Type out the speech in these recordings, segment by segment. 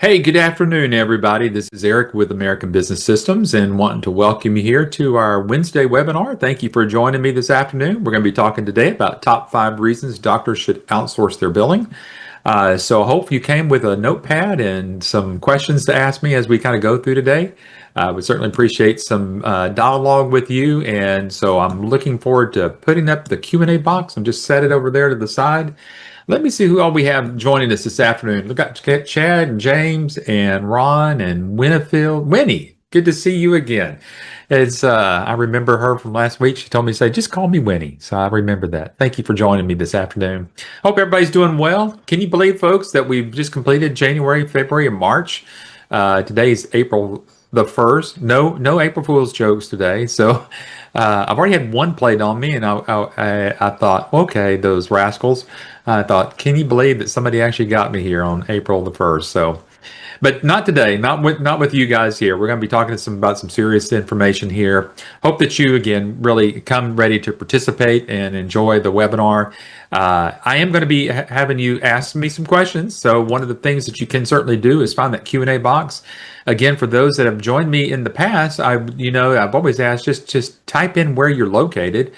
Hey, good afternoon, everybody. This is Eric with American Business Systems and wanting to welcome you here to our Wednesday webinar. Thank you for joining me this afternoon. We're going to be talking today about top 5 reasons doctors should outsource their billing. So I hope you came with a notepad and some questions to ask me as we kind of go through today. We certainly appreciate some dialogue with you. And so I'm looking forward to putting up the Q&A box and just set it over there to the side. Let me see who all we have joining us this afternoon. Look at Chad and James and Ron and Winnefield. Winnie, good to see you again. It's I remember her from last week. She told me to say, just call me Winnie. So I remember that. Thank you for joining me this afternoon. Hope everybody's doing well. Can you believe, folks, that we've just completed January, February, and March? Today's April the 1st. No April Fool's jokes today. So I've already had one played on me, and I thought, okay, those rascals. I thought, can you believe that somebody actually got me here on April the 1st? So, but not today, not with you guys here. We're going to be talking about some serious information here. Hope that you again really come ready to participate and enjoy the webinar. I am going to be having you ask me some questions. So one of the things that you can certainly do is find that Q&A box. Again, for those that have joined me in the past, I've always asked just type in where you're located.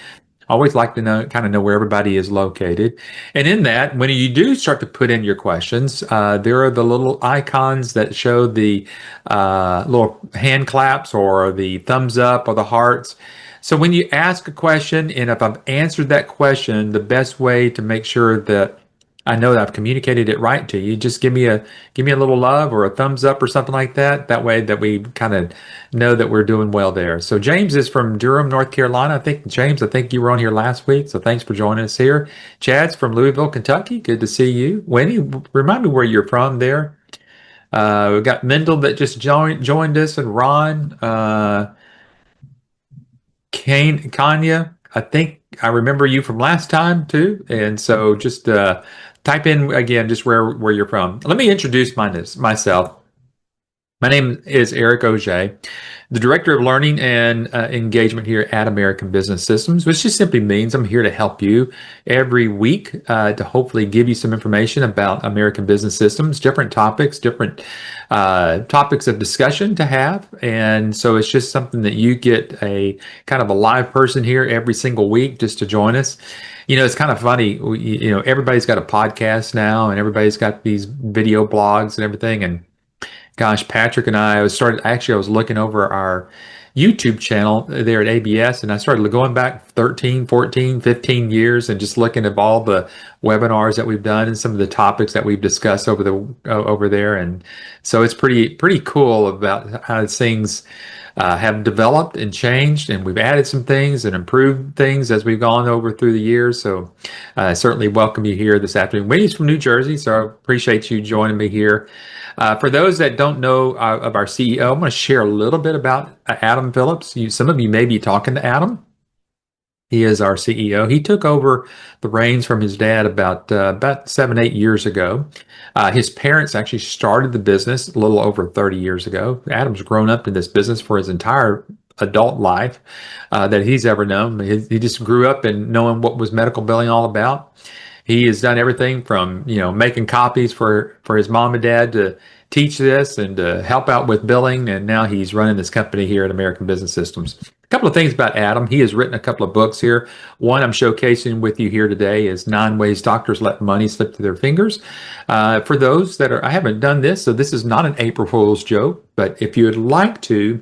I always like to know where everybody is located. And in that, when you do start to put in your questions, there are the little icons that show the little hand claps or the thumbs up or the hearts. So when you ask a question, and if I've answered that question, the best way to make sure that I know that I've communicated it right to you, just give me a little love or a thumbs up or something like that. That way that we kind of know that we're doing well there. So James is from Durham, North Carolina. James, I think you were on here last week. So thanks for joining us here. Chad's from Louisville, Kentucky. Good to see you. Winnie, remind me where you're from there. We've got Mendel that just joined us, and Ron, Kanya. I think I remember you from last time too. And so just type in again just where you're from. Let me introduce myself. My name is Eric Auger, the Director of Learning and Engagement here at American Business Systems, which just simply means I'm here to help you every week to hopefully give you some information about American Business Systems, different topics of discussion to have. And so it's just something that you get a kind of a live person here every single week just to join us. It's kind of funny, everybody's got a podcast now and everybody's got these video blogs and everything. And gosh, Patrick and I was looking over our YouTube channel there at ABS, and I started going back 13, 14, 15 years and just looking at all the webinars that we've done and some of the topics that we've discussed over there. And so it's pretty cool about how things have developed and changed, and we've added some things and improved things as we've gone over through the years. So I certainly welcome you here this afternoon. Winnie's from New Jersey, so I appreciate you joining me here. For those that don't know of our CEO, I'm going to share a little bit about Adam Phillips. Some of you may be talking to Adam. He is our CEO. He took over the reins from his dad about 7-8 years ago. His parents actually started the business a little over 30 years ago. Adam's grown up in this business for his entire adult life that he's ever known. He just grew up in knowing what was medical billing all about. He has done everything from, making copies for his mom and dad to teach this and to help out with billing. And now he's running this company here at American Business Systems. A couple of things about Adam. He has written a couple of books here. One I'm showcasing with you here today is 9 Ways Doctors Let Money Slip Through Their Fingers. For those I haven't done this, so this is not an April Fool's joke, but if you would like to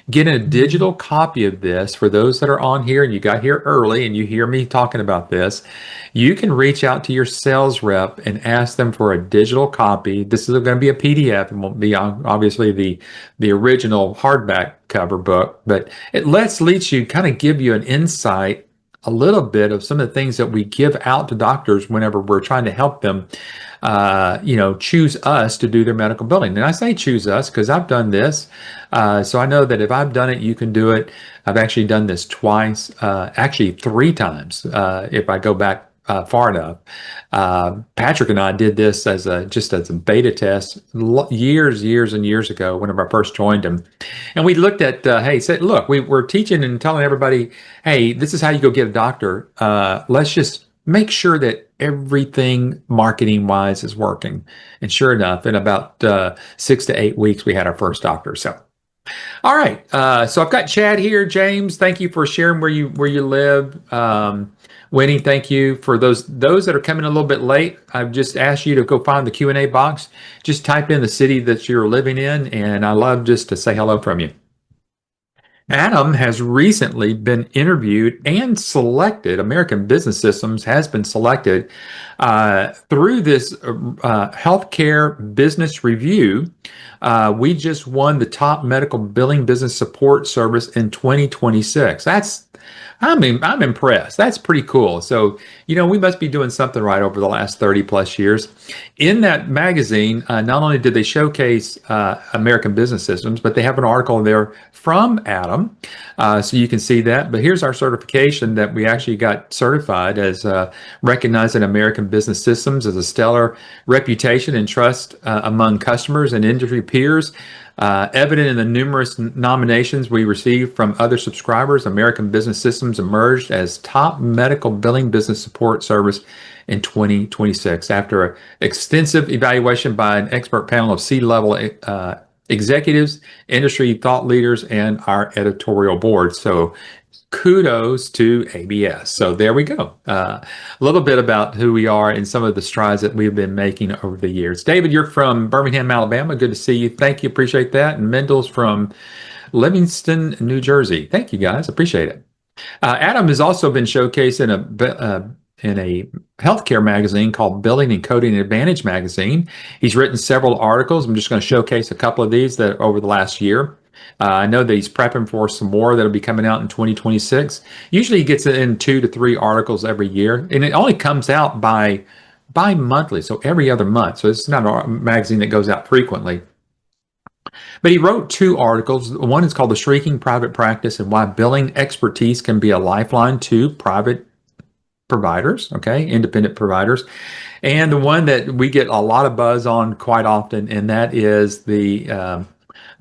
get a digital copy of this, for those that are on here and you got here early and you hear me talking about this, you can reach out to your sales rep and ask them for a digital copy. This is going to be a PDF. It won't be obviously the original hardback cover book, but it lets you kind of give you an insight, a little bit of some of the things that we give out to doctors whenever we're trying to help them choose us to do their medical billing. And I say choose us because I've done this. So I know that if I've done it, you can do it. I've actually done this twice, actually 3 times, if I go back far enough. Patrick and I did this as a beta test years and years ago whenever I first joined him. And we looked at, look, we're teaching and telling everybody, hey, this is how you go get a doctor. Let's just make sure that everything marketing wise is working. And sure enough, in about 6 to 8 weeks, we had our first doctor. So all right. So I've got Chad here. James, thank you for sharing where you live. Winnie, thank you for those that are coming a little bit late. I've just asked you to go find the Q&A box. Just type in the city that you're living in, and I love just to say hello from you. Adam has recently been interviewed and selected. American Business Systems has been selected through this healthcare business review. We just won the top medical billing business support service in 2026. I'm impressed. That's pretty cool. So, we must be doing something right over the last 30 plus years. In that magazine, not only did they showcase American Business Systems, but they have an article there from Adam. So you can see that. But here's our certification that we actually got certified as recognized in American Business Systems as a stellar reputation and trust among customers and industry peers. Evident in the numerous nominations we received from other subscribers, American Business Systems emerged as top medical billing business support service in 2026 after an extensive evaluation by an expert panel of C-level executives, industry thought leaders, and our editorial board. So kudos to ABS. So there we go. A little bit about who we are and some of the strides that we've been making over the years. David, you're from Birmingham, Alabama. Good to see you. Thank you. Appreciate that. And Mendel's from Livingston, New Jersey. Thank you, guys. Appreciate it. Adam has also been showcased in a healthcare magazine called Billing and Coding Advantage magazine. He's written several articles. I'm just going to showcase a couple of these that over the last year. I know that he's prepping for some more that'll be coming out in 2026. Usually he gets in 2 to 3 articles every year, and it only comes out bi-monthly, so every other month. So it's not a magazine that goes out frequently. But he wrote 2 articles. One is called The Shrinking Private Practice and Why Billing Expertise Can Be a Lifeline to Private Providers, okay, independent providers. And the one that we get a lot of buzz on quite often, and that is the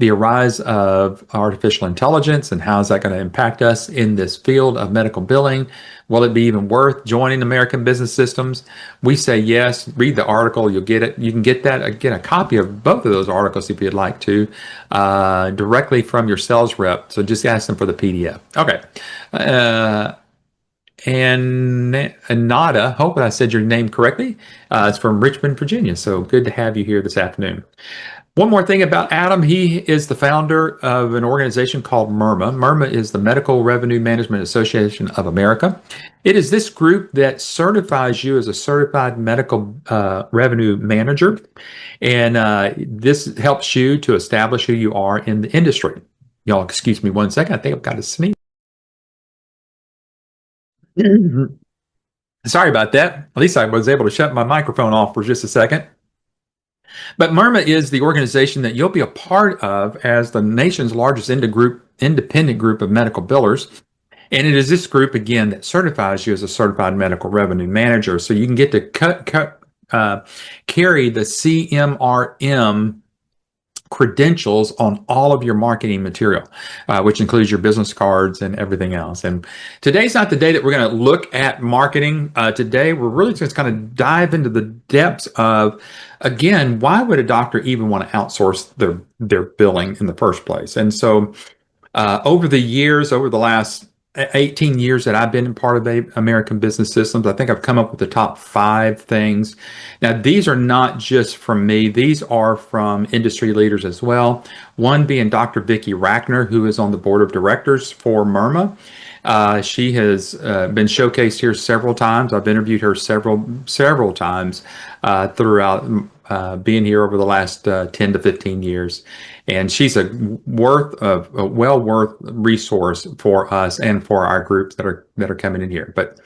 rise of artificial intelligence and how is that going to impact us in this field of medical billing? Will it be even worth joining American Business Systems? We say yes. Read the article. You'll get it. You can get a copy of both of those articles if you'd like to, directly from your sales rep. So just ask them for the PDF. Okay. And Anada, hope I said your name correctly. It's from Richmond, Virginia. So good to have you here this afternoon. One more thing about Adam, he is the founder of an organization called MIRMA. MIRMA is the Medical Revenue Management Association of America. It is this group that certifies you as a certified medical revenue manager. And this helps you to establish who you are in the industry. Y'all, excuse me one second. I think I've got to sneeze. Sorry about that. At least I was able to shut my microphone off for just a second. But MIRMA is the organization that you'll be a part of as the nation's largest independent group of medical billers. And it is this group, again, that certifies you as a certified medical revenue manager. So you can get to carry the CMRM credentials on all of your marketing material, which includes your business cards and everything else. And today's not the day that we're going to look at marketing. Today, we're really just going to dive into the depths of, again, why would a doctor even want to outsource their billing in the first place? And so over the last 18 years that I've been part of American Business Systems, I think I've come up with the top 5 things. Now, these are not just from me. These are from industry leaders as well. One being Dr. Vicki Rackner, who is on the board of directors for MIRMA. She has been showcased here several times. I've interviewed her several times throughout being here over the last 10 to 15 years. And she's a well worth resource for us and for our groups that are coming in here. But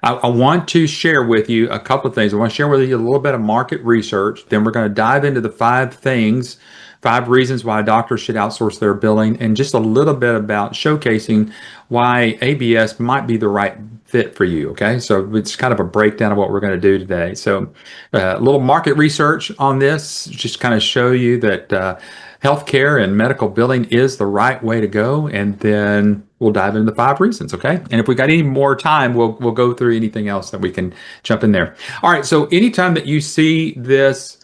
I want to share with you a couple of things. I want to share with you a little bit of market research. Then we're going to dive into the 5 reasons why doctors should outsource their billing, and just a little bit about showcasing why ABS might be the right fit for you. Okay, so it's kind of a breakdown of what we're going to do today. So a little market research on this, just kind of show you that healthcare and medical billing is the right way to go, and then we'll dive into the 5 reasons. Okay, and if we got any more time, we'll go through anything else that we can jump in there. All right. So anytime that you see this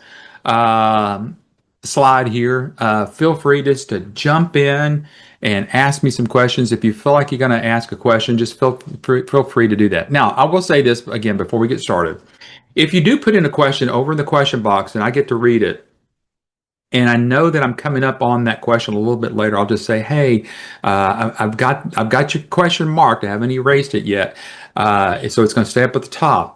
um, slide here, feel free just to jump in and ask me some questions. If you feel like you're going to ask a question, just feel free to do that. Now, I will say this again before we get started. If you do put in a question over in the question box and I get to read it, and I know that I'm coming up on that question a little bit later, I'll just say, "Hey, I've got your question marked. I haven't erased it yet, so it's going to stay up at the top."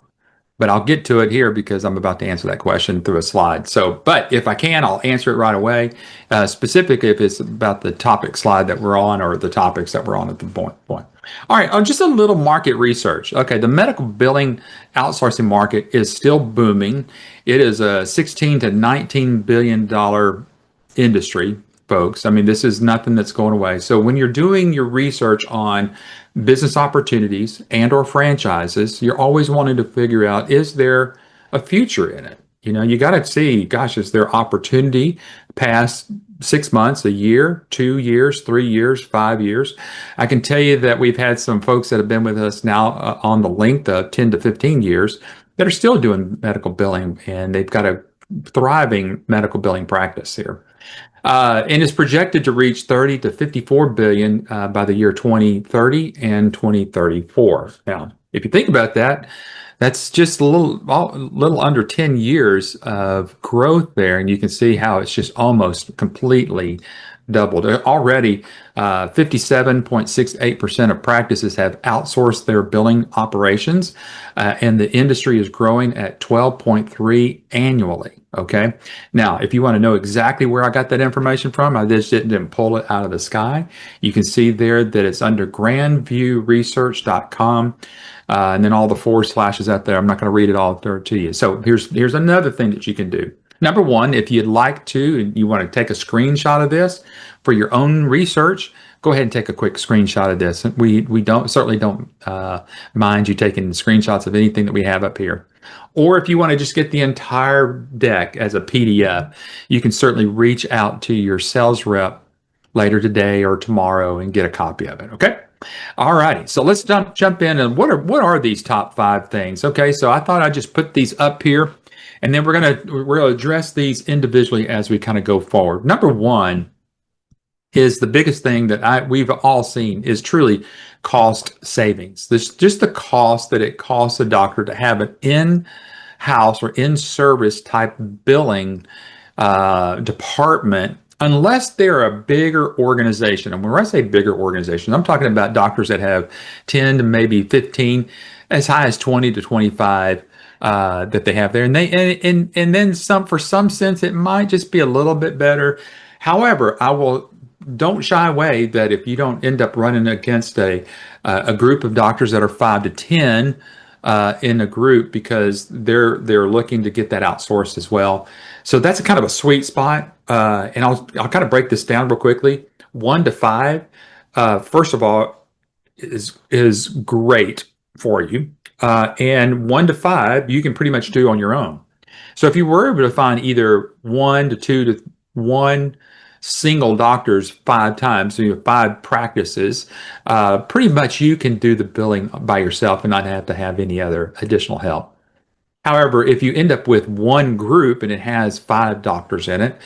But I'll get to it here because I'm about to answer that question through a slide. So, but if I can, I'll answer it right away. Specifically, if it's about the topic slide that we're on or the topics that we're on at the point. All right, just a little market research. Okay, the medical billing outsourcing market is still booming. It is a 16 to 19 billion dollar industry, folks. I mean, this is nothing that's going away. So when you're doing your research on business opportunities and or franchises, you're always wanting to figure out, is there a future in it? You know, you got to see, gosh, is there opportunity past 6 months, a year, 2 years, 3 years, 5 years? I can tell you that we've had some folks that have been with us now on the length of 10 to 15 years that are still doing medical billing, and they've got a thriving medical billing practice here. And is projected to reach 30 to 54 billion by the year 2030 and 2034. Now, if you think about that, that's just a little under 10 years of growth there, and you can see how it's just almost completely doubled. Already, 57.68% of practices have outsourced their billing operations, and the industry is growing at 12.3 annually. Okay. Now, if you want to know exactly where I got that information from, I just didn't pull it out of the sky. You can see there that it's under grandviewresearch.com. And then all the forward slashes out there. I'm not going to read it all there to you. So here's another thing that you can do. Number one, if you'd like to, and you want to take a screenshot of this for your own research, go ahead and take a quick screenshot of this. We certainly don't mind you taking screenshots of anything that we have up here. Or if you want to just get the entire deck as a PDF, you can certainly reach out to your sales rep later today or tomorrow and get a copy of it. Okay. All righty. So let's jump in. And what are these top 5 things? Okay. So I thought I'd just put these up here, and then we're gonna address these individually as we kind of go forward. Number one is the biggest thing that we've all seen is truly cost savings. This just the cost that it costs a doctor to have an in-house or in-service type billing department, unless they're a bigger organization. And when I say bigger organization, I'm talking about doctors that have 10 to maybe 15, as high as 20 to 25 that they have there. And then some, for some sense, it might just be a little bit better. However, don't shy away that if you don't end up running against a group of doctors that are 5 to 10 in a group, because they're looking to get that outsourced as well. So that's a kind of a sweet spot. And I'll kind of break this down real quickly. 1 to 5, first of all, is great for you. And 1 to 5, you can pretty much do on your own. So if you were able to find either 1 to 2 to 1 single doctors 5 times, so you have 5 practices, pretty much you can do the billing by yourself and not have to have any other additional help. However, if you end up with one group and it has 5 doctors in it,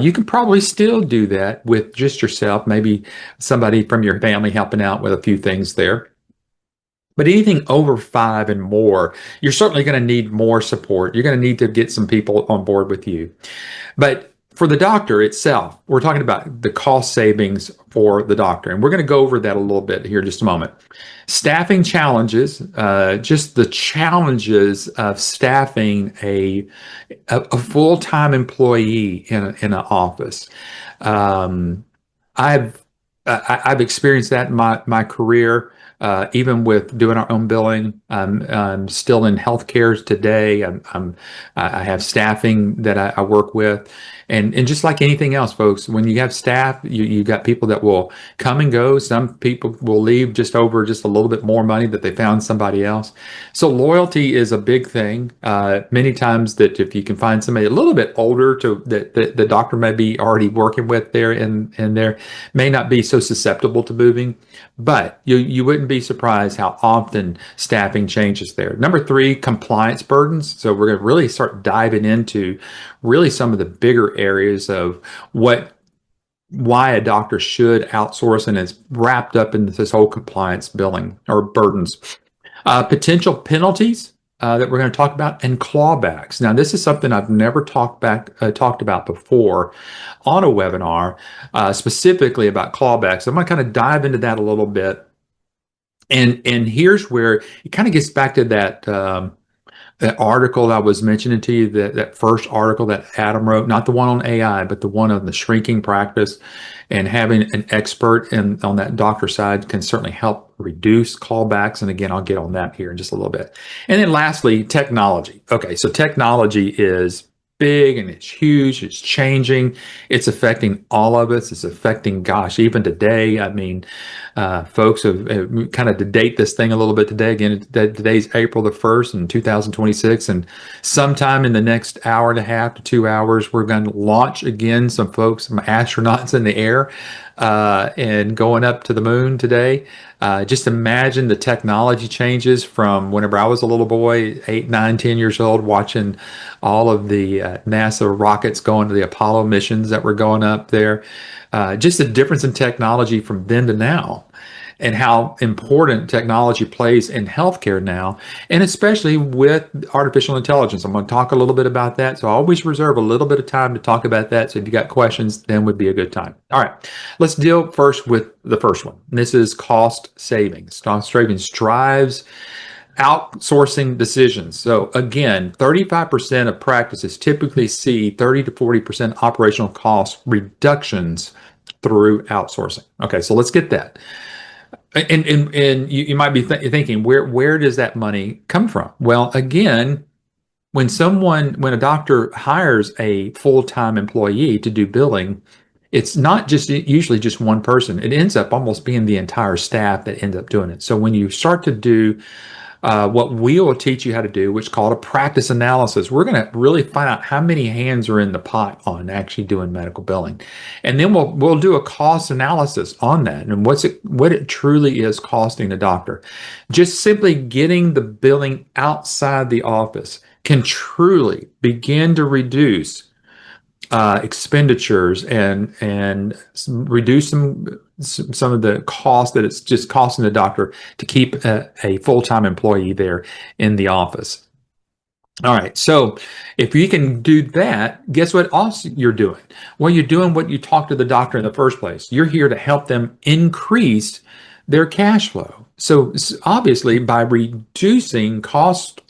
you can probably still do that with just yourself, maybe somebody from your family helping out with a few things there. But anything over 5 and more, you're certainly going to need more support. You're going to need to get some people on board with you. But for the doctor itself, we're talking about the cost savings for the doctor. And we're going to go over that a little bit here in just a moment. Staffing challenges, just the challenges of staffing a full-time employee in an office. I've experienced that in my career. even with doing our own billing. I'm still in healthcare today. I have staffing that I work with. And just like anything else, folks, when you have staff, you got people that will come and go. Some people will leave just over just a little bit more money that they found somebody else. So loyalty is a big thing. Many times that if you can find somebody a little bit older to that the doctor may be already working with there and there may not be so susceptible to moving, but you wouldn't be surprised how often staffing changes there. Number three, compliance burdens. So we're going to really start diving into really some of the bigger areas of why a doctor should outsource, and it's wrapped up into this whole compliance billing or burdens. Potential penalties that we're going to talk about, and clawbacks. Now, this is something I've never talked about before on a webinar, specifically about clawbacks. So I'm going to kind of dive into that a little bit. And here's where it kind of gets back to that article I was mentioning to you, that first article that Adam wrote, not the one on AI, but the one on the shrinking practice. And having an expert on that doctor side can certainly help reduce callbacks. And again, I'll get on that here in just a little bit. And then lastly, technology. Okay, so technology is big and it's huge. It's changing. It's affecting all of us. It's affecting, gosh, even today. I mean, folks have kind of to date this thing a little bit today. Again, today's April the 1st in 2026. And sometime in the next hour and a half to 2 hours, we're going to launch again some astronauts in the air and going up to the moon today. Just imagine the technology changes from whenever I was a little boy, 8, 9, 10 years old, watching all of the NASA rockets going to the Apollo missions that were going up there. Just the difference in technology from then to now, and how important technology plays in healthcare now, and especially with artificial intelligence. I'm going to talk a little bit about that. So I always reserve a little bit of time to talk about that. So if you got questions, then would be a good time. All right, let's deal first with the first one. This is cost savings. Cost savings drives outsourcing decisions. So again, 35% of practices typically see 30 to 40% operational cost reductions through outsourcing. Okay, so let's get that. And you might be thinking, where does that money come from? Well, again, when a doctor hires a full-time employee to do billing, it's not just usually just one person. It ends up almost being the entire staff that ends up doing it. So when you start to do what we will teach you how to do, which is called a practice analysis. We're going to really find out how many hands are in the pot on actually doing medical billing, and then we'll do a cost analysis on that and what it truly is costing the doctor. Just simply getting the billing outside the office can truly begin to reduce expenditures and reduce some of the cost that it's just costing the doctor to keep a full-time employee there in the office. All right, so if you can do that, guess what else you're doing? Well, you're doing what you talked to the doctor in the first place. You're here to help them increase their cash flow. So obviously, by reducing cost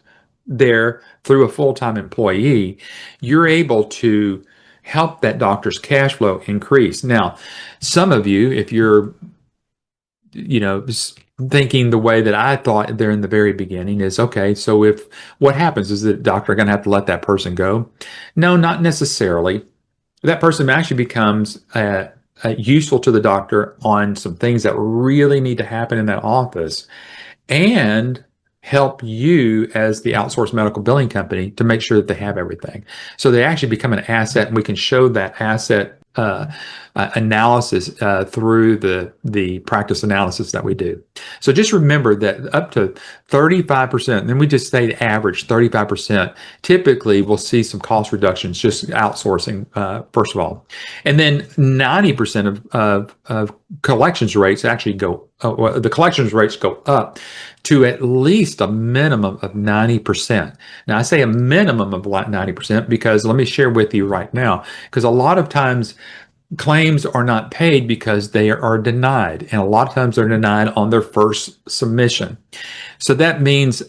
there through a full-time employee, you're able to help that doctor's cash flow increase. Now, some of you, if you're, thinking the way that I thought there in the very beginning is, okay, so if what happens is the doctor going to have to let that person go? No, not necessarily. That person actually becomes useful to the doctor on some things that really need to happen in that office, and help you as the outsourced medical billing company to make sure that they have everything. So they actually become an asset, and we can show that asset analysis through the practice analysis that we do. So just remember that up to 35%, and then we just say the average 35%, typically we'll see some cost reductions just outsourcing, first of all. And then 90% of collections rates actually the collections rates go up to at least a minimum of 90%. Now, I say a minimum of 90% because let me share with you right now, because a lot of times claims are not paid because they are denied, and a lot of times they're denied on their first submission. So that means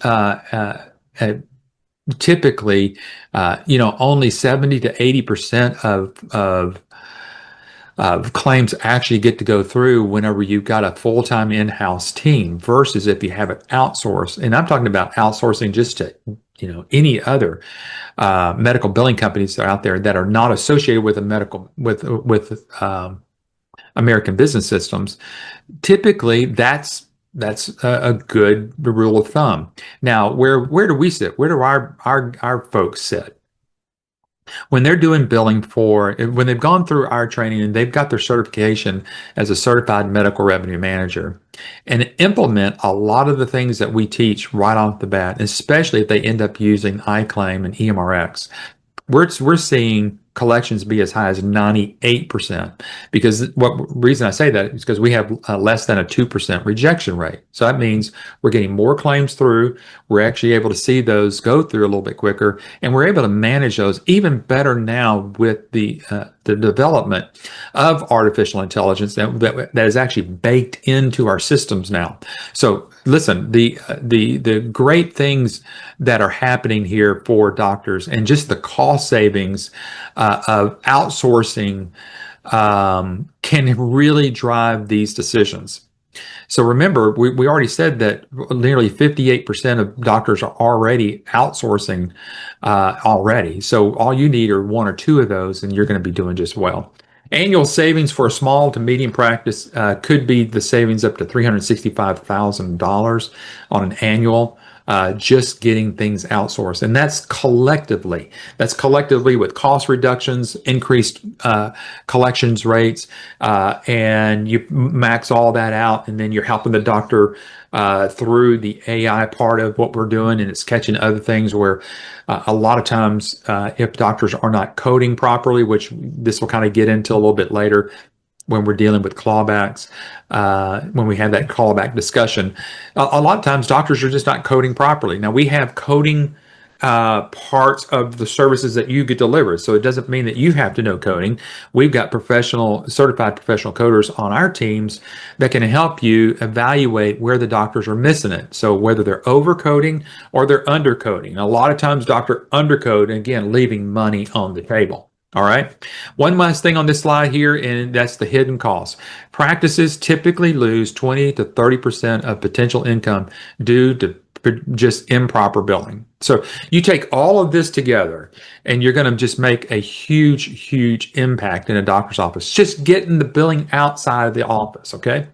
typically, only 70 to 80% claims actually get to go through whenever you've got a full-time in-house team versus if you have it outsourced. And I'm talking about outsourcing just to, any other medical billing companies that are out there that are not associated with a medical with American Business Systems. Typically, that's a good rule of thumb. Now, where do we sit? Where do our folks sit? When they're doing billing when they've gone through our training and they've got their certification as a certified medical revenue manager and implement a lot of the things that we teach right off the bat, especially if they end up using iClaim and EMRX, we're seeing collections be as high as 98%, because what reason I say that is because we have less than a 2% rejection rate. So that means we're getting more claims through. We're actually able to see those go through a little bit quicker, and we're able to manage those even better now with the development of artificial intelligence that is actually baked into our systems now. So listen, the great things that are happening here for doctors and just the cost savings of outsourcing can really drive these decisions. So remember, we already said that nearly 58% of doctors are already outsourcing already. So all you need are one or two of those, and you're going to be doing just well. Annual savings for a small to medium practice could be the savings up to $365,000 on an annual. Just getting things outsourced. And that's collectively. That's collectively with cost reductions, increased collections rates, and you max all that out, and then you're helping the doctor through the AI part of what we're doing, and it's catching other things where a lot of times if doctors are not coding properly, which this will kind of get into a little bit later, when we're dealing with clawbacks, when we have that callback discussion, a lot of times doctors are just not coding properly. Now we have coding parts of the services that you get delivered, so it doesn't mean that you have to know coding. We've got certified professional coders on our teams that can help you evaluate where the doctors are missing it. So whether they're overcoding or they're undercoding. A lot of times doctor undercode, and again, leaving money on the table. All right. One last thing on this slide here, and that's the hidden costs. Practices typically lose 20 to 30% of potential income due to just improper billing. So you take all of this together and you're going to just make a huge impact in a doctor's office, just getting the billing outside of the office. Okay.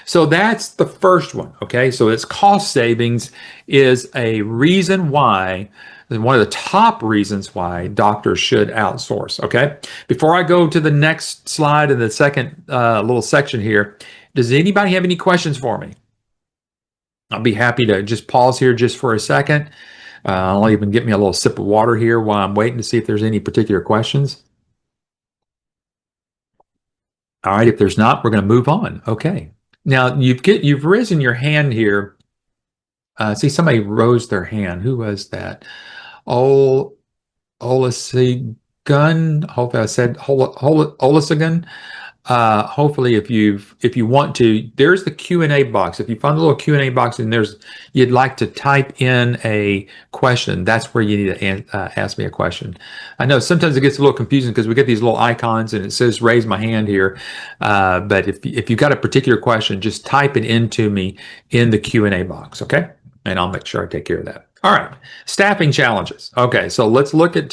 So that's the first one. Okay. So it's cost savings is a reason why, one of the top reasons why doctors should outsource. Okay. Before I go to the next slide in the second little section here, does anybody have any questions for me? I'll be happy to just pause here just for a second. I'll even get me a little sip of water here while I'm waiting to see if there's any particular questions. All right, if there's not, we're going to move on. Okay. Now you've risen your hand here. See, somebody rose their hand. Who was that? Oh, Olesigun. Hopefully I said Olesigun. Hopefully if you want to, there's the Q&A box. If you find the little Q&A box and you'd like to type in a question, that's where you need to ask me a question. I know sometimes it gets a little confusing because we get these little icons and it says raise my hand here. But if you've got a particular question, just type it into me in the Q&A box. Okay. And I'll make sure I take care of that. All right, staffing challenges. Okay, so let's look at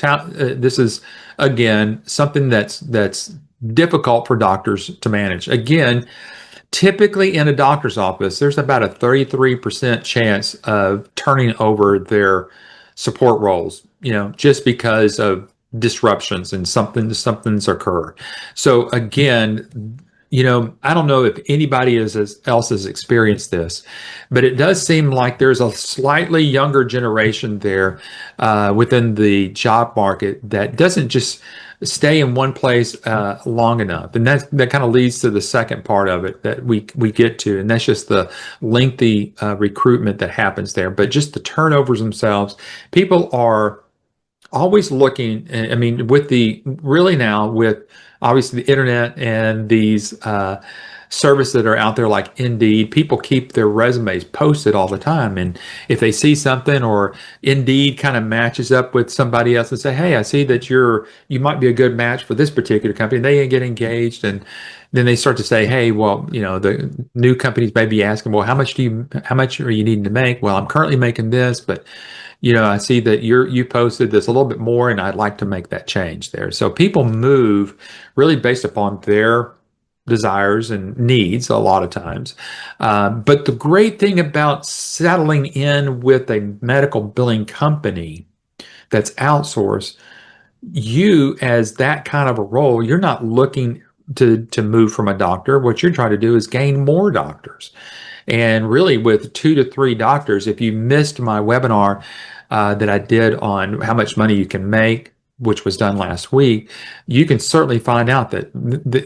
this is again something that's difficult for doctors to manage. Again, typically in a doctor's office, there's about a 33% chance of turning over their support roles, just because of disruptions and something's occurred. So again, I don't know if anybody else has experienced this, but it does seem like there's a slightly younger generation there within the job market that doesn't just stay in one place long enough. And that kind of leads to the second part of it that we get to, and that's just the lengthy recruitment that happens there. But just the turnovers themselves, people are always looking. I mean, with obviously the internet and these services that are out there like Indeed, people keep their resumes posted all the time. And if they see something or Indeed kind of matches up with somebody else and say, hey, I see that you might be a good match for this particular company, they get engaged. And then they start to say, hey, well, the new companies may be asking, well, how much are you needing to make? Well, I'm currently making this, but I see that you posted this a little bit more, and I'd like to make that change there. So people move really based upon their desires and needs a lot of times. But the great thing about settling in with a medical billing company that's outsourced, you as that kind of a role, you're not looking to move from a doctor. What you're trying to do is gain more doctors. And really, with 2 to 3 doctors, if you missed my webinar that I did on how much money you can make, which was done last week, you can certainly find out that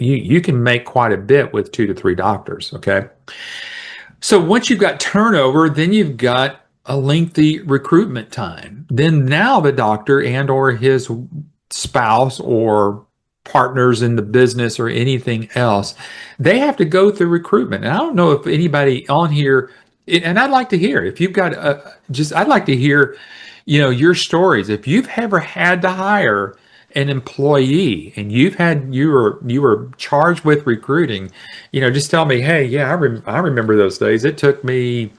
you can make quite a bit with 2 to 3 doctors. Okay. So once you've got turnover, then you've got a lengthy recruitment time. Then now the doctor and or his spouse or partners in the business or anything else, they have to go through recruitment. And I don't know if anybody on here, and I'd like to hear if you've got I'd like to hear, your stories. If you've ever had to hire an employee and you were charged with recruiting, just tell me, hey, yeah, I remember those days. It took me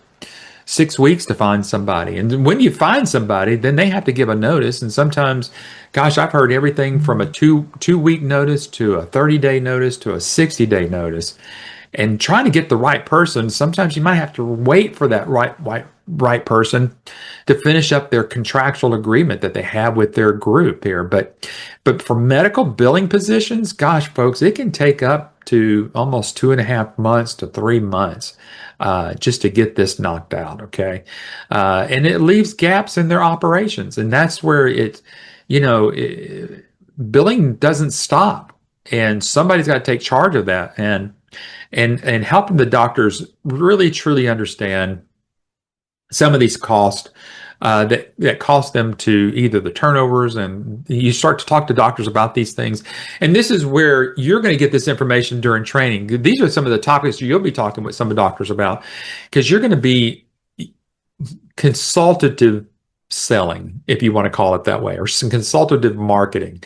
6 weeks to find somebody. And when you find somebody, then they have to give a notice. And sometimes, gosh, I've heard everything from a two-week notice to a 30-day notice to a 60-day notice. And trying to get the right person, sometimes you might have to wait for that right person to finish up their contractual agreement that they have with their group here. But for medical billing positions, gosh, folks, it can take up to almost 2.5 months to 3 months just to get this knocked out. Okay. And it leaves gaps in their operations. And that's where billing doesn't stop. And somebody's got to take charge of that and helping the doctors really truly understand some of these costs that cost them to either the turnovers, and you start to talk to doctors about these things. And this is where you're going to get this information during training. These are some of the topics you'll be talking with some of the doctors about, because you're going to be consultative selling, if you want to call it that way, or some consultative marketing.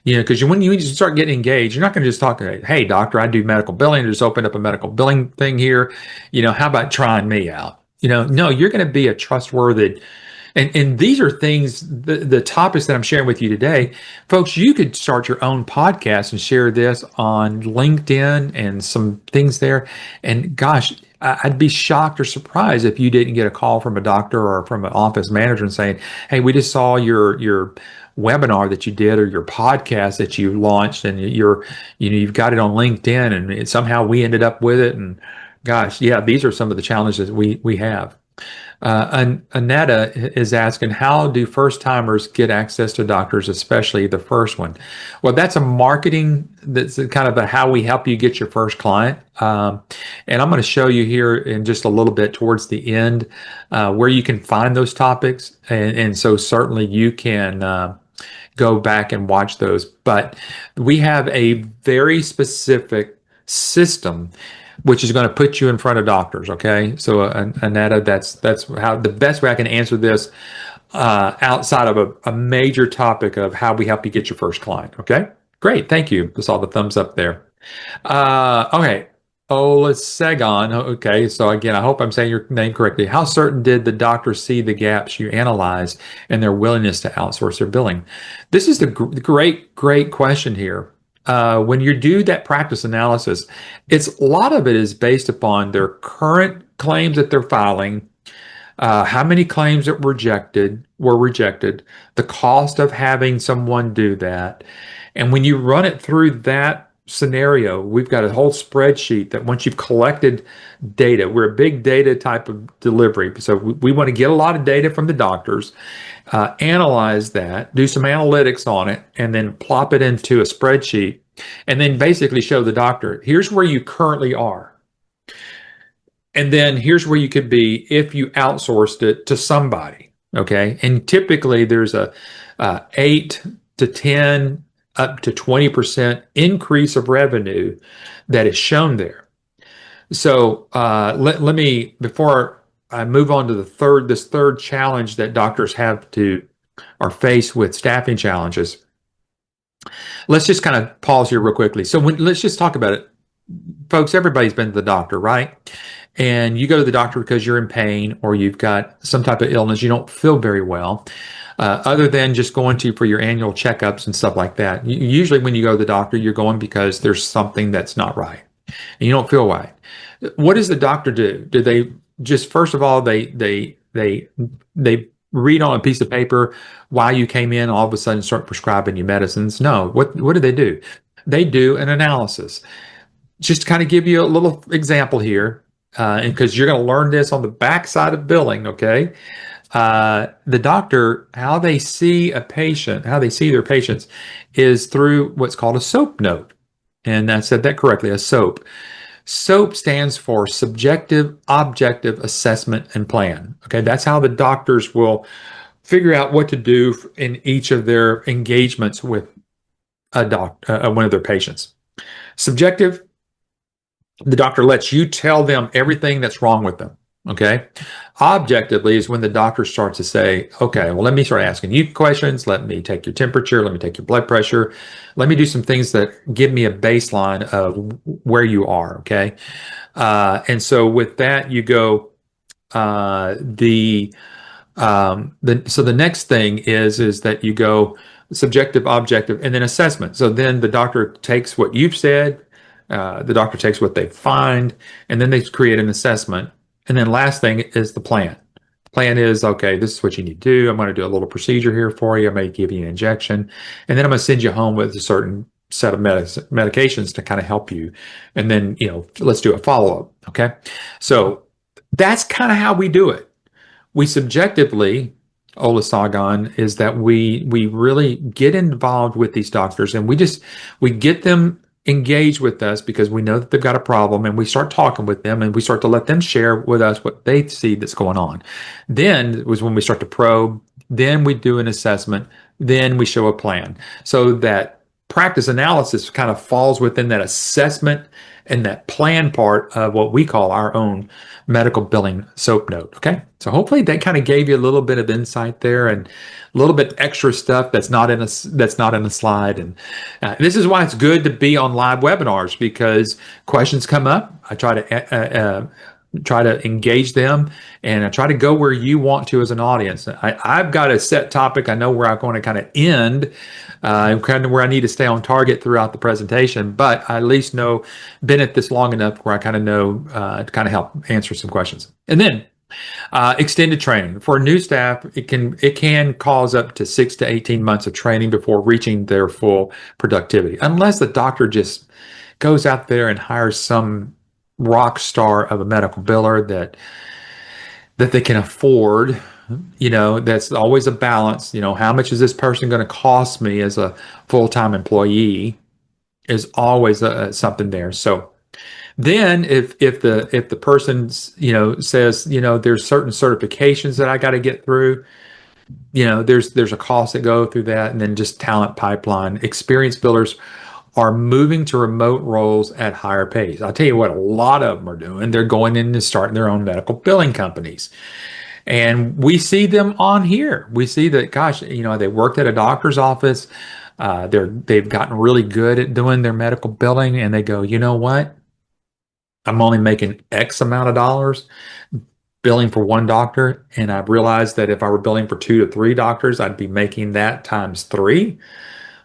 Because when you start getting engaged, you're not going to just talk, hey, doctor, I do medical billing. I just opened up a medical billing thing here. How about trying me out? No, you're going to be a trustworthy. And these are things, the topics that I'm sharing with you today, folks, you could start your own podcast and share this on LinkedIn and some things there. And gosh, I'd be shocked or surprised if you didn't get a call from a doctor or from an office manager and saying, hey, we just saw your webinar that you did or your podcast that you launched, and you've got it on LinkedIn, and somehow we ended up with it. And gosh, yeah, these are some of the challenges we have. Anetta is asking, how do first timers get access to doctors, especially the first one? Well, that's a marketing, that's kind of how we help you get your first client. And I'm going to show you here in just a little bit towards the end where you can find those topics. And so certainly you can go back and watch those. But we have a very specific system which is going to put you in front of doctors. Okay. So Anetta, that's how the best way I can answer this outside of a major topic of how we help you get your first client. Okay. Great. Thank you. I saw the thumbs up there. Okay. Olusegun. Okay. So again, I hope I'm saying your name correctly. How certain did the doctors see the gaps you analyzed and their willingness to outsource their billing? This is the great question here. When you do that practice analysis, a lot of it is based upon their current claims that they're filing, how many claims that were rejected, the cost of having someone do that. And when you run it through that scenario, we've got a whole spreadsheet that once you've collected data, we're a big data type of delivery. So we want to get a lot of data from the doctors, analyze that, do some analytics on it, and then plop it into a spreadsheet, and then basically show the doctor, here's where you currently are. And then here's where you could be if you outsourced it to somebody. Okay. And typically there's a 8 to 10 up to 20% increase of revenue that is shown there. So let me, before I move on to this third challenge that doctors have to are faced with staffing challenges. Let's just kind of pause here real quickly. So let's just talk about it. Folks, everybody's been to the doctor, right? And you go to the doctor because you're in pain or you've got some type of illness, you don't feel very well. Other than just going to for your annual checkups and stuff like that. Usually when you go to the doctor, you're going because there's something that's not right and you don't feel right. What does the doctor do? Do they just, first of all, they read on a piece of paper why you came in, all of a sudden start prescribing you medicines? No. What do they do? They do an analysis. Just to kind of give you a little example here, and because you're going to learn this on the backside of billing, okay? The doctor, how they see a patient, how they see their patients, is through what's called a SOAP note. And I said that correctly, a SOAP. SOAP stands for Subjective Objective Assessment and Plan. Okay, that's how the doctors will figure out what to do in each of their engagements with one of their patients. Subjective, the doctor lets you tell them everything that's wrong with them. Okay. Objectively is when the doctor starts to say, okay, well, let me start asking you questions. Let me take your temperature. Let me take your blood pressure. Let me do some things that give me a baseline of where you are. Okay. And so with that, you go, so the next thing is that you go subjective, objective, and then assessment. So then the doctor takes what you've said, the doctor takes what they find, and then they create an assessment. And then last thing is the plan. The plan is, okay, this is what you need to do. I'm going to do a little procedure here for you. I may give you an injection, and then I'm going to send you home with a certain set of medications to kind of help you. And then, let's do a follow-up. Okay. So that's kind of how we do it. We subjectively, Olasagon, is that we really get involved with these doctors and we get them engaged with us because we know that they've got a problem, and we start talking with them and we start to let them share with us what they see that's going on. Then was when we start to probe, then we do an assessment, then we show a plan. So that practice analysis kind of falls within that assessment and that plan part of what we call our own medical billing SOAP note. Okay. So hopefully that kind of gave you a little bit of insight there and a little bit extra stuff that's not in a slide. And this is why it's good to be on live webinars, because questions come up. I try to engage them, and I try to go where you want to as an audience. I've got a set topic. I know where I'm going to kind of end, and kind of where I need to stay on target throughout the presentation, but I at least been at this long enough where I kind of know to kind of help answer some questions. And then extended training for new staff. It can cause up to 6 to 18 months of training before reaching their full productivity, unless the doctor just goes out there and hires some rock star of a medical biller that they can afford. That's always a balance. How much is this person going to cost me as a full-time employee is always something there. So then if the person says, there's certain certifications that I got to get through, there's a cost that go through that. And then just talent pipeline. Experienced billers are moving to remote roles at higher pays. I'll tell you what, a lot of them are doing. They're going in and starting their own medical billing companies. And we see them on here. We see that, gosh, they worked at a doctor's office. They've gotten really good at doing their medical billing, and they go, you know what? I'm only making X amount of dollars billing for one doctor. And I've realized that if I were billing for 2 to 3 doctors, I'd be making that times 3.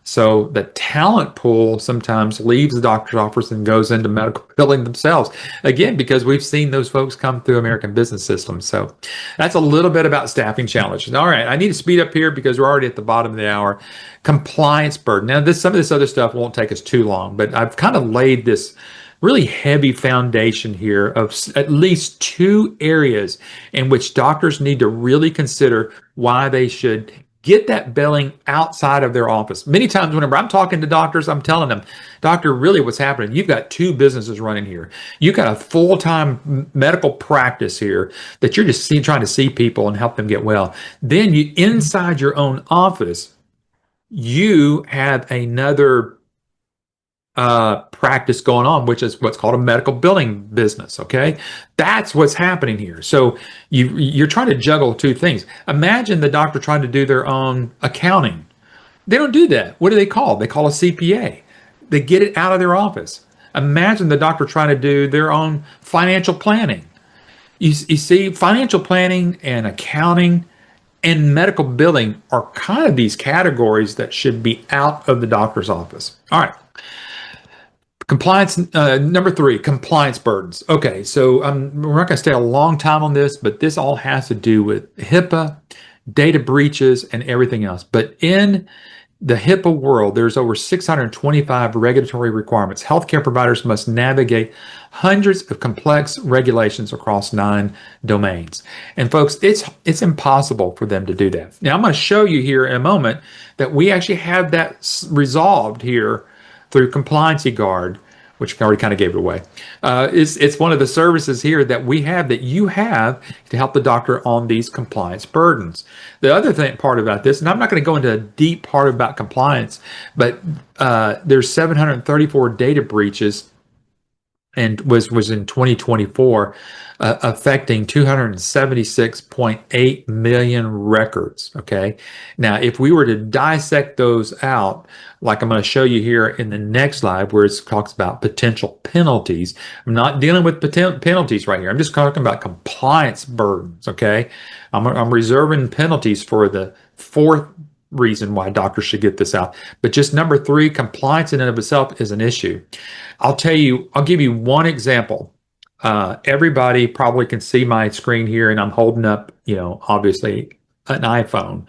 So the talent pool sometimes leaves the doctor's office and goes into medical billing themselves. Again, because we've seen those folks come through American business systems. So that's a little bit about staffing challenges. All right, I need to speed up here because we're already at the bottom of the hour. Compliance burden. Now, some of this other stuff won't take us too long, but I've kind of laid this really heavy foundation here of at least 2 areas in which doctors need to really consider why they should get that billing outside of their office. Many times whenever I'm talking to doctors, I'm telling them, doctor, really what's happening, you've got 2 businesses running here. You've got a full-time medical practice here that you're just trying to see people and help them get well. Then inside your own office, you have another practice going on, which is what's called a medical billing business. Okay, that's what's happening here. So you're trying to juggle two things. Imagine the doctor trying to do their own accounting. They don't do that. What do they call? They call a CPA. They get it out of their office. Imagine the doctor trying to do their own financial planning. You see, financial planning and accounting and medical billing are kind of these categories that should be out of the doctor's office. All right. Compliance, number three, compliance burdens. Okay, so we're not going to stay a long time on this, but this all has to do with HIPAA, data breaches, and everything else. But in the HIPAA world, there's over 625 regulatory requirements. Healthcare providers must navigate hundreds of complex regulations across 9 domains. And folks, it's impossible for them to do that. Now, I'm going to show you here in a moment that we actually have that resolved here through Compliancy Guard, which I already kind of gave it away. It's one of the services here that we have, that you have, to help the doctor on these compliance burdens. The other part about this, and I'm not going to go into a deep part about compliance, but there's 734 data breaches, and was in 2024, affecting 276.8 million records. Okay, now if we were to dissect those out, like I'm going to show you here in the next slide, where it talks about potential penalties. I'm not dealing with penalties right here. I'm just talking about compliance burdens. Okay, I'm reserving penalties for the fourth reason why doctors should get this out. But just number three, compliance in and of itself is an issue. I'll give you one example. Everybody probably can see my screen here, and I'm holding up, obviously an iPhone,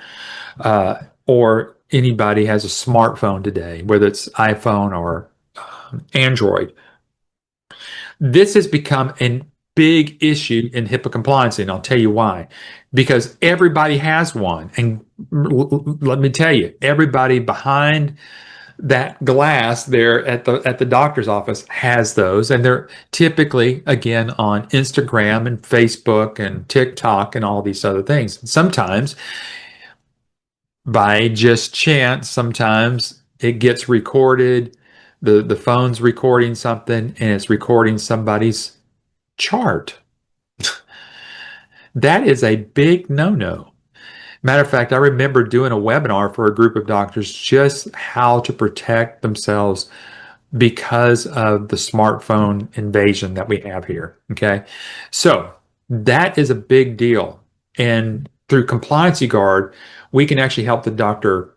or anybody has a smartphone today, whether it's iPhone or Android. This has become a big issue in HIPAA compliance, and I'll tell you why. Because everybody has one, and let me tell you, everybody behind that glass there at the doctor's office has those, and they're typically, again, on Instagram and Facebook and TikTok and all these other things. Sometimes, by just chance, sometimes it gets recorded. The phone's recording something, and it's recording somebody's chart. That is a big no-no. Matter of fact, I remember doing a webinar for a group of doctors, just how to protect themselves because of the smartphone invasion that we have here. Okay, so that is a big deal. And through Compliancy Guard, we can actually help the doctor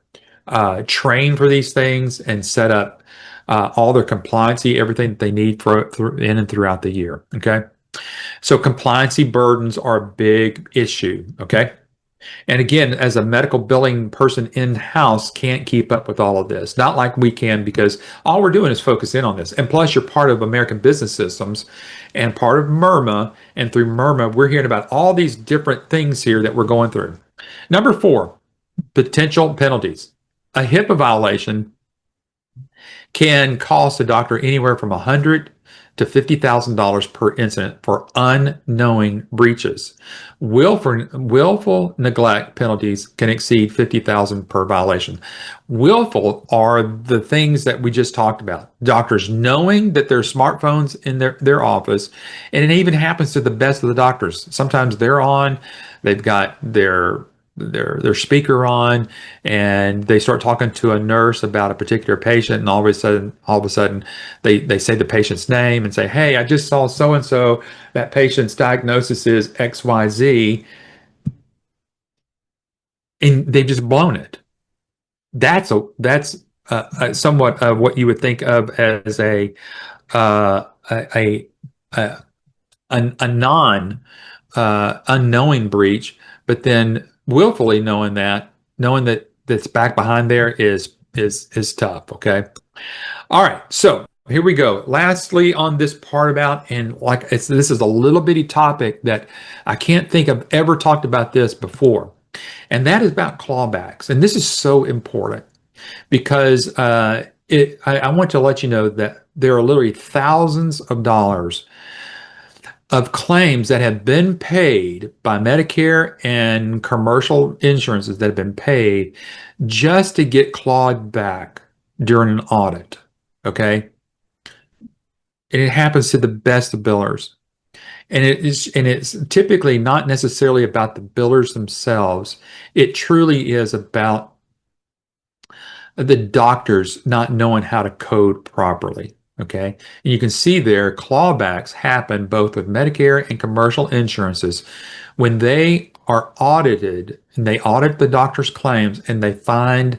train for these things and set up all their compliancy, everything that they need in and throughout the year. Okay, so compliancy burdens are a big issue. Okay. And again, as a medical billing person in-house, can't keep up with all of this. Not like we can, because all we're doing is focus in on this. And plus, you're part of American Business Systems and part of MIRMA. And through MIRMA, we're hearing about all these different things here that we're going through. Number 4, potential penalties. A HIPAA violation can cost a doctor anywhere from $100 to $50,000 per incident for unknowing breaches. Willful neglect penalties can exceed $50,000 per violation. Willful are the things that we just talked about. Doctors knowing that there's smartphones in their office, and it even happens to the best of the doctors. Sometimes they've got their speaker on, and they start talking to a nurse about a particular patient, and all of a sudden they say the patient's name and say, "Hey, I just saw so and so, that patient's diagnosis is XYZ," and they've just blown it. That's somewhat of what you would think of as a non unknowing breach, but then willfully knowing that that's back behind there is tough. Okay. All right. So here we go. Lastly, on this part about, and this is a little bitty topic that I can't think I've ever talked about this before, and that is about clawbacks. And this is so important because I want to let you know that there are literally thousands of dollars of claims that have been paid by Medicare and commercial insurances that have been paid just to get clawed back during an audit. Okay. and it happens to the best of billers. And it's typically not necessarily about the billers themselves. It truly is about the doctors not knowing how to code properly. Okay. And you can see there clawbacks happen both with Medicare and commercial insurances when they are audited and they audit the doctor's claims and they find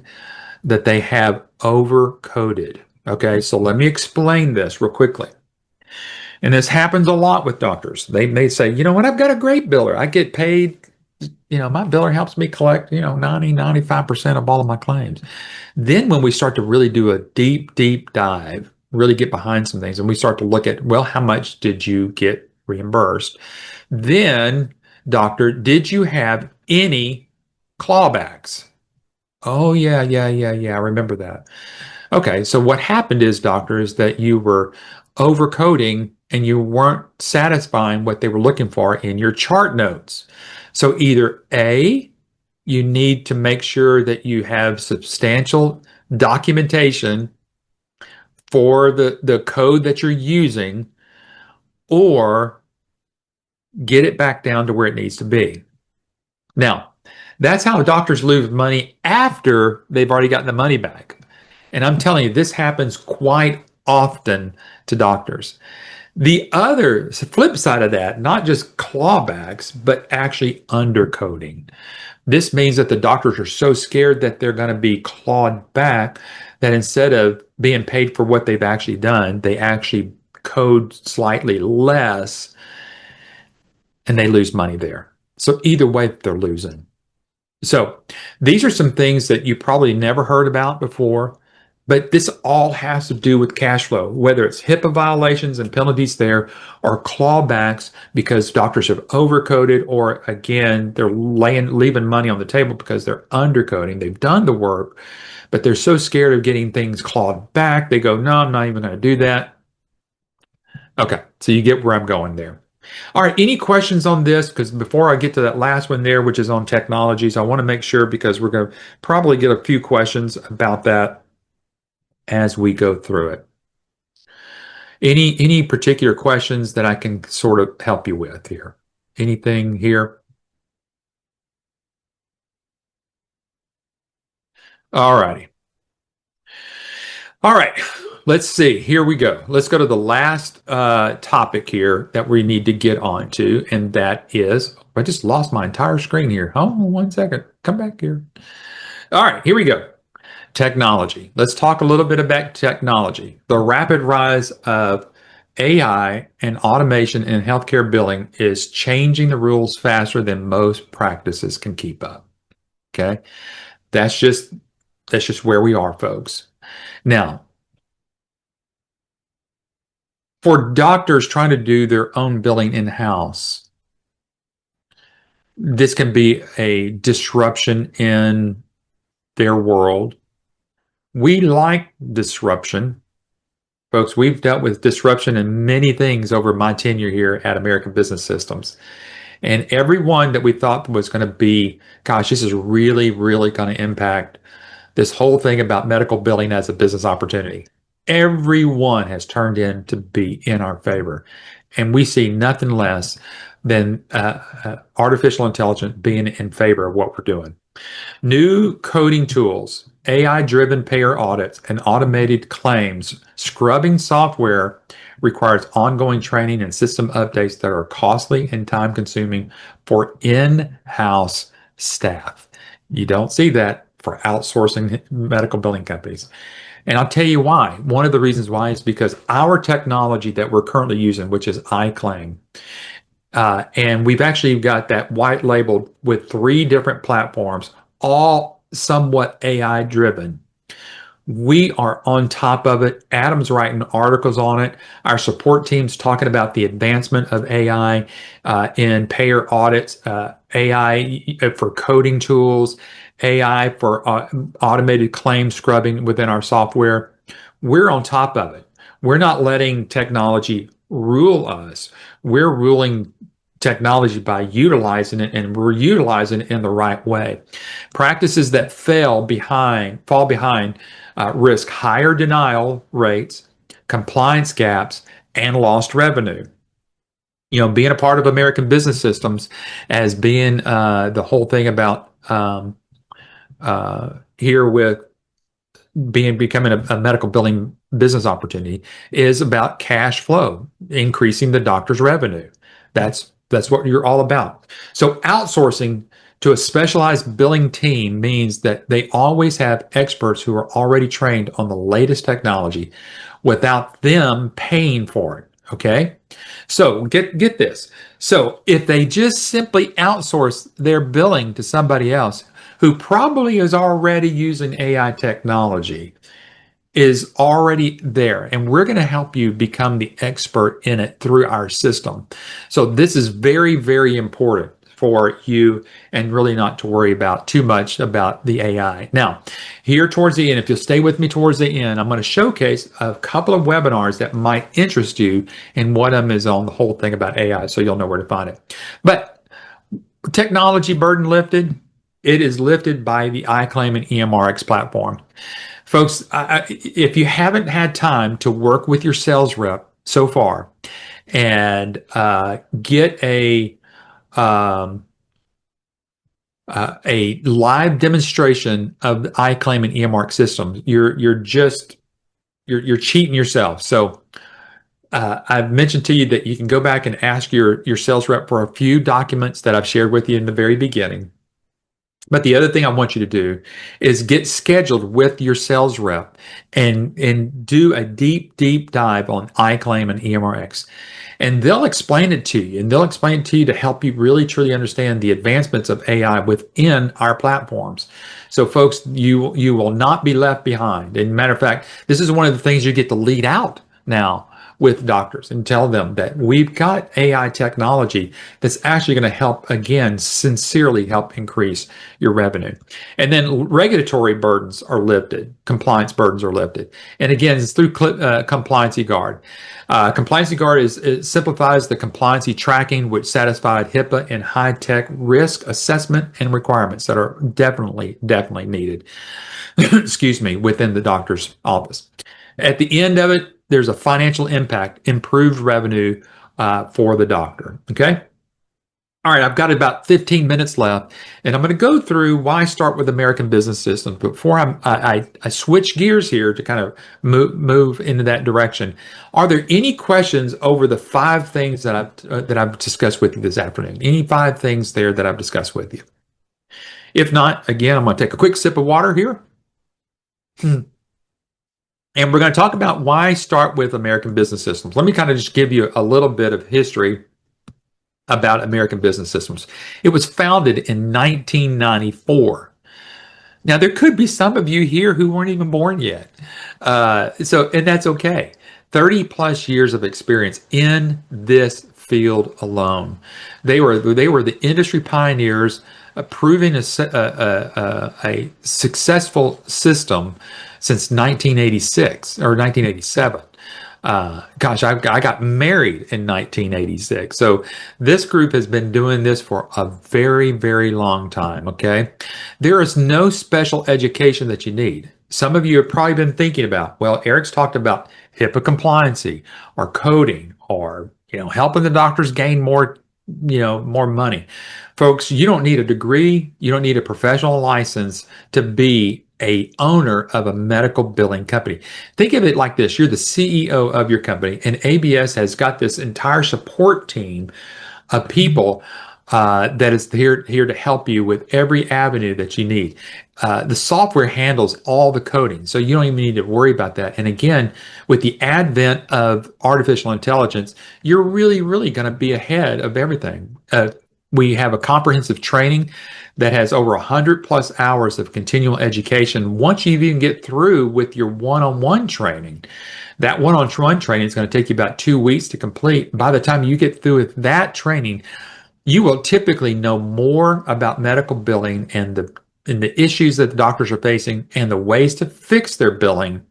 that they have over coded. Okay. So let me explain this real quickly. And this happens a lot with doctors. They may say, you know what, I've got a great biller. I get paid, my biller helps me collect, 95% of all of my claims. Then when we start to really do a deep, deep dive, really get behind some things, and we start to look at, well, how much did you get reimbursed? Then, doctor, did you have any clawbacks? Oh, yeah, yeah, yeah, yeah. I remember that. Okay, so what happened is, doctor, is that you were overcoding and you weren't satisfying what they were looking for in your chart notes. So either A, you need to make sure that you have substantial documentation for the code that you're using, or get it back down to where it needs to be. Now, that's how doctors lose money after they've already gotten the money back. And I'm telling you, this happens quite often to doctors. The other flip side of that, not just clawbacks, but actually undercoding. This means that the doctors are so scared that they're going to be clawed back that instead of being paid for what they've actually done, they actually code slightly less and they lose money there. So either way, they're losing. So these are some things that you probably never heard about before, but this all has to do with cash flow, whether it's HIPAA violations and penalties there or clawbacks because doctors have overcoded, or again, they're leaving money on the table because they're undercoding. They've done the work, but they're so scared of getting things clawed back. They go, no, I'm not even going to do that. Okay, so you get where I'm going there. All right, any questions on this? Because before I get to that last one there, which is on technologies, I want to make sure, because we're going to probably get a few questions about that as we go through it. Any particular questions that I can sort of help you with here? Anything here? All righty. All right, let's see. Here we go. Let's go to the last topic here that we need to get on to, and that is, I just lost my entire screen here. Oh, 1 second. Come back here. All right, here we go. Technology. Let's talk a little bit about technology. The rapid rise of AI and automation in healthcare billing is changing the rules faster than most practices can keep up. Okay? That's just where we are, folks. Now, for doctors trying to do their own billing in-house, this can be a disruption in their world. We like disruption. Folks, we've dealt with disruption in many things over my tenure here at American Business Systems. And every one that we thought was going to be, gosh, this is really, really going to impact this whole thing about medical billing as a business opportunity. Everyone has turned in to be in our favor. And we see nothing less than artificial intelligence being in favor of what we're doing. New coding tools, AI-driven payer audits, and automated claims scrubbing software requires ongoing training and system updates that are costly and time-consuming for in-house staff. You don't see that for outsourcing medical billing companies. And I'll tell you why. One of the reasons why is because our technology that we're currently using, which is iClaim, and we've actually got that white labeled with 3 different platforms, all somewhat AI driven. We are on top of it. Adam's writing articles on it. Our support team's talking about the advancement of AI in payer audits, AI for coding tools, AI for automated claim scrubbing within our software. We're on top of it. We're not letting technology rule us. We're ruling technology by utilizing it, and we're utilizing it in the right way. Practices that fall behind risk higher denial rates, compliance gaps, and lost revenue. Being a part of American Business Systems as being the whole thing about here with becoming a medical billing business opportunity is about cash flow, increasing the doctor's revenue. That's what you're all about. So outsourcing to a specialized billing team means that they always have experts who are already trained on the latest technology without them paying for it. Okay. So get this. So if they just simply outsource their billing to somebody else who probably is already using AI technology, is already there, and we're going to help you become the expert in it through our system. So this is very, very important for you, and really not to worry about too much about the AI. Now, here towards the end, if you'll stay with me towards the end, I'm going to showcase a couple of webinars that might interest you, and one of them is on the whole thing about AI, so you'll know where to find it. But technology burden lifted, it is lifted by the iClaim and EMRX platform. Folks, if you haven't had time to work with your sales rep so far and get a live demonstration of the iClaim and EMRX systems, you're cheating yourself. So I've mentioned to you that you can go back and ask your sales rep for a few documents that I've shared with you in the very beginning. But the other thing I want you to do is get scheduled with your sales rep and do a deep, deep dive on iClaim and EMRX. And they'll explain it to you, and they'll explain it to you to help you really, truly understand the advancements of AI within our platforms. So folks, you will not be left behind. And matter of fact, this is one of the things you get to lead out now with doctors and tell them that we've got AI technology that's actually going to help, again, sincerely help increase your revenue. And then regulatory burdens are lifted, compliance burdens are lifted. And again, it's through Compliancy Guard. Compliancy Guard it simplifies the compliancy tracking, which satisfied HIPAA and high-tech risk assessment and requirements that are definitely needed, excuse me, within the doctor's office. At the end of it, there's a financial impact, improved revenue for the doctor. Okay. All right. I've got about 15 minutes left, and I'm going to go through why start with American Business Systems. Before I switch gears here to kind of move into that direction, are there any questions over the 5 things that I've discussed with you this afternoon? Any 5 things there that I've discussed with you? If not, again, I'm going to take a quick sip of water here. And we're going to talk about why start with American Business Systems. Let me kind of just give you a little bit of history about American Business Systems. It was founded in 1994. Now, there could be some of you here who weren't even born yet. And that's okay. 30 plus years of experience in this field alone. They were the industry pioneers, proving a successful system since 1986 or 1987. Gosh, I got married in 1986. So this group has been doing this for a very, very long time. Okay. There is no special education that you need. Some of you have probably been thinking about, well, Eric's talked about HIPAA compliancy or coding or, helping the doctors gain more money. Folks, you don't need a degree. You don't need a professional license to be a owner of a medical billing company. Think of it like this. You're the CEO of your company, and ABS has got this entire support team of people that is here to help you with every avenue that you need. The software handles all the coding, so you don't even need to worry about that. And again, with the advent of artificial intelligence, you're really, really going to be ahead of everything. We have a comprehensive training that has over 100 plus hours of continual education. Once you even get through with your one-on-one training, that one-on-one training is going to take you about 2 weeks to complete. By the time you get through with that training, you will typically know more about medical billing and the issues that the doctors are facing and the ways to fix their billing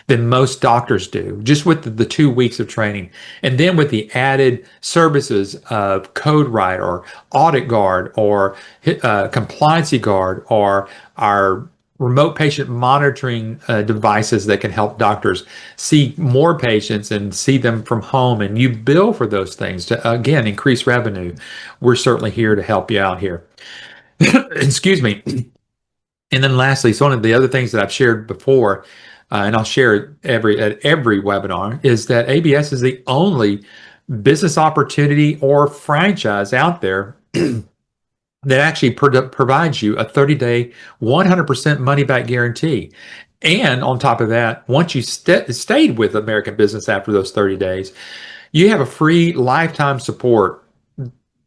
than most doctors do, just with the 2 weeks of training. And then with the added services of Code Writer or Audit Guard or Compliancy Guard or our remote patient monitoring devices that can help doctors see more patients and see them from home, and you bill for those things to again increase revenue. We're certainly here to help you out here. Excuse me. And then lastly, so one of the other things that I've shared before, and I'll share it at every webinar, is that ABS is the only business opportunity or franchise out there that actually provides you a 30-day, 100% money back guarantee. And on top of that, once you stayed with American Business after those 30 days, you have a free lifetime support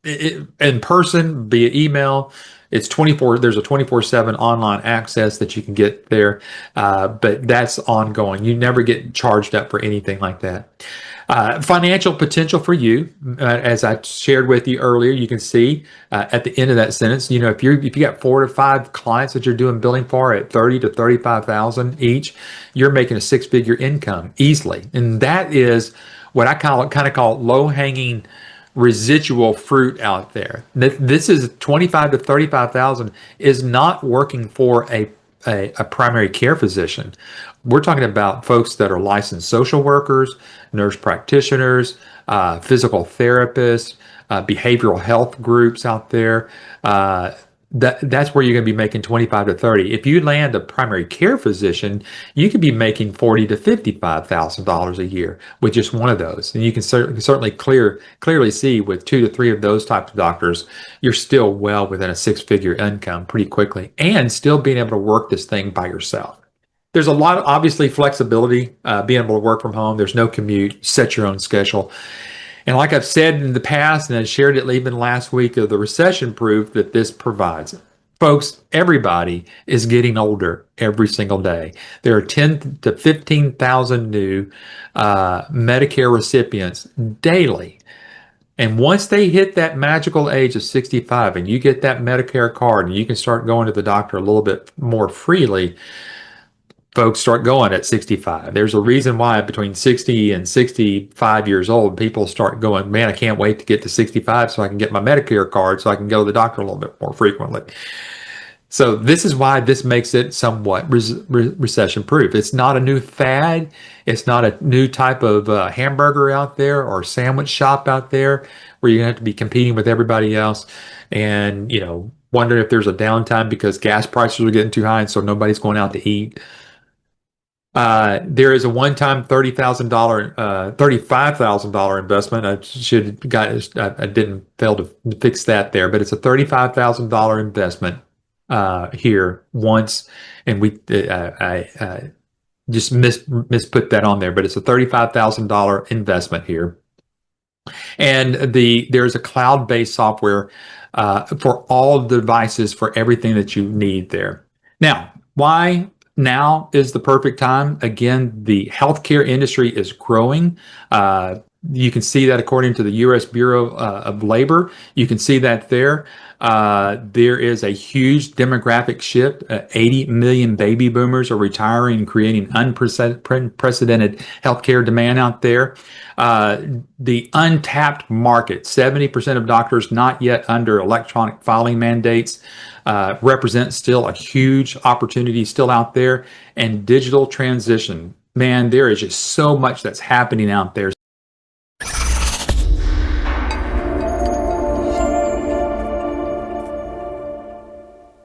in person, via email. It's 24, there's a 24/7 online access that you can get there, but that's ongoing. You never get charged up for anything like that. Financial potential for you, as I shared with you earlier, you can see at the end of that sentence, if you got 4 to 5 clients that you're doing billing for at 30 to 35,000 each, you're making a 6-figure income easily, and that is what I kind of call low hanging residual fruit out there. This is 25 to 35,000 is not working for a primary care physician. We're talking about folks that are licensed social workers, nurse practitioners, physical therapists, behavioral health groups out there. That's where you're going to be making 25 to 30. If you land a primary care physician, you could be making 40 to $55,000 a year with just one of those. And you can certainly clearly see with 2 to 3 of those types of doctors, you're still well within a 6-figure income pretty quickly, and still being able to work this thing by yourself. There's a lot of obviously flexibility, being able to work from home. There's no commute, set your own schedule. And like I've said in the past, and I shared it even last week of the recession proof that this provides. Folks, everybody is getting older every single day. There are 10 to 15,000 new Medicare recipients daily. And once they hit that magical age of 65 and you get that Medicare card and you can start going to the doctor a little bit more freely, folks start going at 65. There's a reason why between 60 and 65 years old, people start going, man, I can't wait to get to 65 so I can get my Medicare card so I can go to the doctor a little bit more frequently. So this is why this makes it somewhat recession proof. It's not a new fad. It's not a new type of hamburger out there or sandwich shop out there where you're going to have to be competing with everybody else and, wondering if there's a downtime because gas prices are getting too high and so nobody's going out to eat. There is a one-time $35,000 investment. I didn't fail to fix that there, but it's a $35,000 investment here once, and I just misput that on there, but it's a $35,000 investment here. And there's a cloud-based software for all the devices for everything that you need there. Now, why now is the perfect time? Again, the healthcare industry is growing. You can see that according to the U.S. Bureau of Labor. You can see that there. There is a huge demographic shift. 80 million baby boomers are retiring and creating unprecedented healthcare demand out there. The untapped market, 70% of doctors not yet under electronic filing mandates, represents still a huge opportunity still out there. And digital transition. Man, there is just so much that's happening out there.